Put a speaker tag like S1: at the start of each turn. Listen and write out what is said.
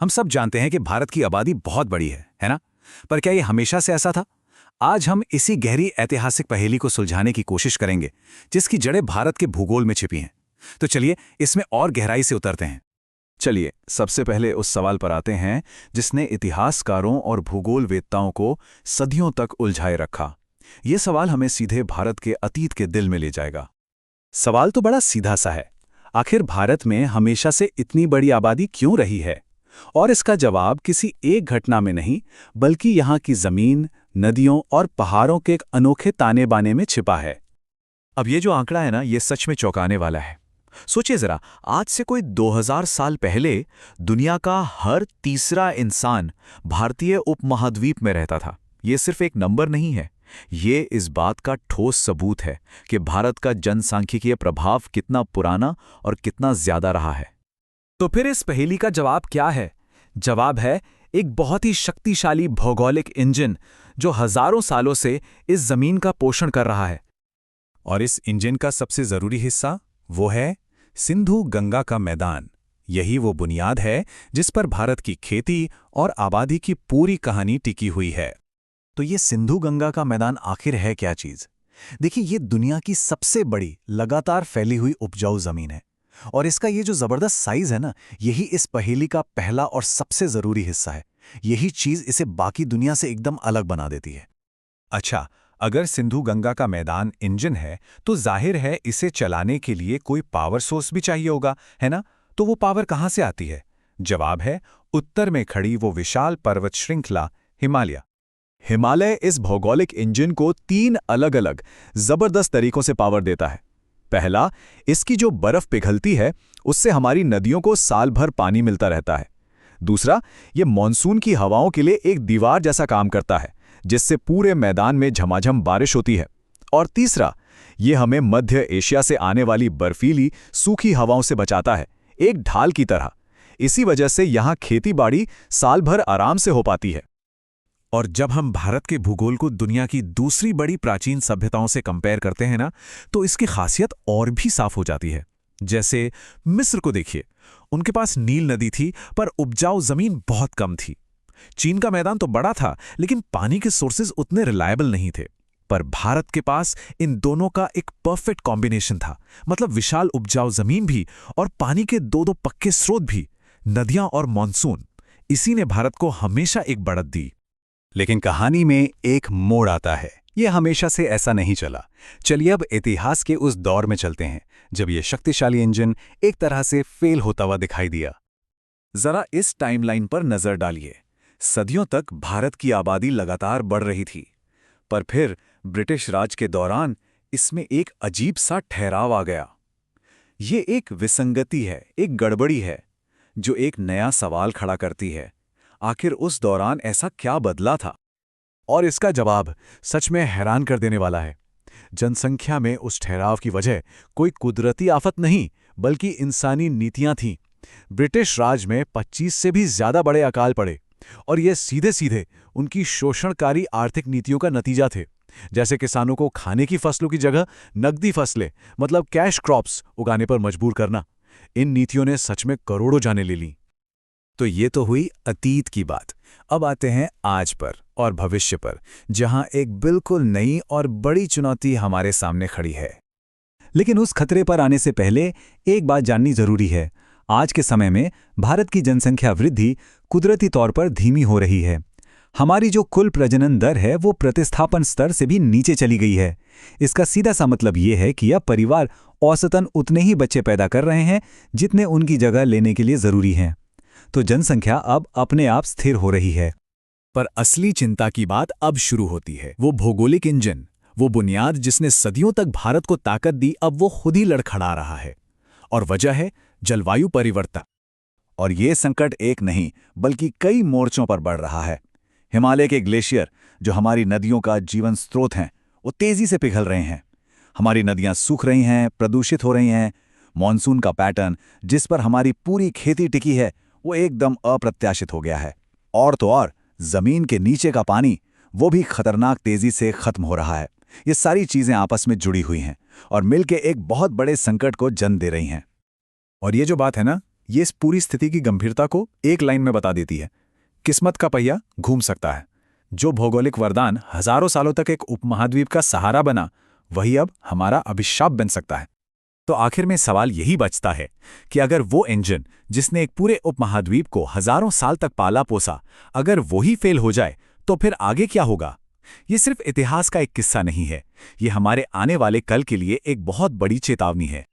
S1: हम सब जानते हैं कि भारत की आबादी बहुत बड़ी है ना? पर क्या ये हमेशा से ऐसा था? आज हम इसी गहरी ऐतिहासिक पहेली को सुलझाने की कोशिश करेंगे, जिसकी जड़ें भारत के भूगोल में छिपी हैं। तो चलिए इसमें और गहराई से उतरते हैं। चलिए सबसे पहले उस सवाल पर आते हैं जिसने इतिहासकारों और भूगोल वेत्ताओं को सदियों तक उलझाए रखा। ये सवाल हमें सीधे भारत के अतीत के दिल में ले जाएगा। सवाल तो बड़ा सीधा सा है, आखिर भारत में हमेशा से इतनी बड़ी आबादी क्यों रही है? और इसका जवाब किसी एक घटना में नहीं, बल्कि यहाँ की जमीन, नदियों और पहाड़ों के एक अनोखे ताने बाने में छिपा है। अब ये जो आंकड़ा है ना, ये सच में चौंकाने वाला है। सोचिए जरा, आज से कोई 2000 साल पहले दुनिया का हर तीसरा इंसान भारतीय उपमहाद्वीप में रहता था। ये सिर्फ एक नंबर नहीं है, ये इस बात का ठोस सबूत है कि भारत का जनसांख्यिकीय प्रभाव कितना पुराना और कितना ज्यादा रहा है।
S2: तो फिर इस पहेली का जवाब क्या है? जवाब है एक बहुत ही शक्तिशाली भौगोलिक इंजन जो हजारों सालों से इस जमीन का पोषण कर रहा है।
S1: और इस इंजन का सबसे जरूरी हिस्सा वो है सिंधु गंगा का मैदान। यही वो बुनियाद है जिस पर भारत की खेती और आबादी की पूरी कहानी टिकी हुई है। तो ये सिंधु गंगा का मैदान आखिर है क्या चीज? देखिए, ये दुनिया की सबसे बड़ी लगातार फैली हुई उपजाऊ जमीन है, और इसका ये जो जबरदस्त साइज है ना, यही इस पहेली का पहला और सबसे जरूरी हिस्सा है। यही चीज इसे बाकी दुनिया से एकदम अलग बना देती है। अच्छा, अगर सिंधु गंगा का मैदान इंजन है, तो जाहिर है इसे चलाने के लिए कोई पावर सोर्स भी चाहिए होगा, है ना? तो वो पावर कहाँ से आती है? जवाब है उत्तर में खड़ी वो विशाल पर्वत श्रृंखला हिमालय।
S2: हिमालय इस भौगोलिक इंजन को 3 अलग-अलग जबरदस्त तरीकों से पावर देता है। पहला, इसकी जो बर्फ पिघलती है उससे हमारी नदियों को साल भर पानी मिलता रहता है। दूसरा, ये मॉनसून की हवाओं के लिए एक दीवार जैसा काम करता है, जिससे पूरे मैदान में झमाझम बारिश होती है। और तीसरा, ये हमें मध्य एशिया से आने वाली बर्फीली सूखी हवाओं से बचाता है, एक ढाल की तरह। इसी वजह से यहाँ खेती बाड़ी साल भर आराम से हो पाती है।
S1: और जब हम भारत के भूगोल को दुनिया की दूसरी बड़ी प्राचीन सभ्यताओं से कंपेयर करते हैं ना, तो इसकी खासियत और भी साफ हो जाती है। जैसे मिस्र को देखिए, उनके पास नील नदी थी पर उपजाऊ जमीन बहुत कम थी। चीन का मैदान तो बड़ा था, लेकिन पानी के सोर्सेज उतने रिलायबल नहीं थे। पर भारत के पास इन दोनों का एक परफेक्ट कॉम्बिनेशन था, मतलब विशाल उपजाऊ जमीन भी और पानी के दो पक्के स्रोत भी, नदियां और मानसून। इसी ने भारत को हमेशा एक बढ़त दी। लेकिन कहानी में एक मोड़ आता है। यह हमेशा से ऐसा नहीं चला। चलिए अब इतिहास के उस दौर में चलते हैं जब यह शक्तिशाली इंजन एक तरह से फेल होता हुआ दिखाई दिया। जरा इस टाइमलाइन पर नजर डालिए। सदियों तक भारत की आबादी लगातार बढ़ रही थी, पर फिर ब्रिटिश राज के दौरान इसमें एक अजीब सा ठहराव आ गया। ये एक विसंगति है, एक गड़बड़ी है, जो एक नया सवाल खड़ा करती है। आखिर उस दौरान ऐसा क्या बदला था? और इसका जवाब सच में हैरान कर देने वाला है। जनसंख्या में उस ठहराव की वजह कोई कुदरती आफत नहीं, बल्कि इंसानी नीतियां थीं। ब्रिटिश राज में 25 से भी ज्यादा बड़े अकाल पड़े, और ये सीधे सीधे उनकी शोषणकारी आर्थिक नीतियों का नतीजा थे। जैसे किसानों को खाने की फसलों की जगह नकदी फसलें, मतलब कैश क्रॉप्स उगाने पर मजबूर करना। इन नीतियों ने सच में करोड़ों जानें ले लीं। तो ये तो हुई अतीत की बात। अब आते हैं आज पर और भविष्य पर, जहां एक बिल्कुल नई और बड़ी चुनौती हमारे सामने खड़ी है। लेकिन उस खतरे पर आने से पहले एक बात जाननी जरूरी है। आज के समय में भारत की जनसंख्या वृद्धि कुदरती तौर पर धीमी हो रही है। हमारी जो कुल प्रजनन दर है वो प्रतिस्थापन स्तर से भी नीचे चली गई है। इसका सीधा सा मतलब ये है कि अब परिवार औसतन उतने ही बच्चे पैदा कर रहे हैं जितने उनकी जगह लेने के लिए जरूरी हैं। तो जनसंख्या अब अपने आप स्थिर हो रही है। पर असली चिंता की बात अब शुरू होती है। वो भौगोलिक इंजन, वो बुनियाद जिसने सदियों तक भारत को ताकत दी, अब वो खुद ही लड़खड़ा रहा है। और वजह है जलवायु परिवर्तन। और ये संकट एक नहीं, बल्कि कई मोर्चों पर बढ़ रहा है। हिमालय के ग्लेशियर, जो हमारी नदियों का जीवन स्रोत हैं, वो तेजी से पिघल रहे हैं। हमारी नदियां सूख रही हैं, प्रदूषित हो रही हैं। मॉनसून का पैटर्न, जिस पर हमारी पूरी खेती टिकी है, वो एकदम अप्रत्याशित हो गया है। और तो और जमीन के नीचे का पानी, वो भी खतरनाक तेजी से खत्म हो रहा है। ये सारी चीजें आपस में जुड़ी हुई हैं और मिलकर एक बहुत बड़े संकट को जन्म दे रही हैं। और ये जो बात है ना,
S2: ये इस पूरी स्थिति की गंभीरता को एक लाइन में बता देती है। किस्मत का पहिया घूम सकता है। जो भौगोलिक वरदान हजारों सालों तक एक उपमहाद्वीप का सहारा बना, वही अब हमारा अभिशाप बन सकता है। तो आखिर में सवाल यही बचता है कि अगर वो इंजन जिसने एक पूरे उपमहाद्वीप को हजारों साल तक पाला पोसा, अगर वही फेल हो जाए तो फिर आगे क्या होगा? ये सिर्फ इतिहास का एक किस्सा नहीं है, ये हमारे आने वाले कल के लिए एक बहुत बड़ी चेतावनी है।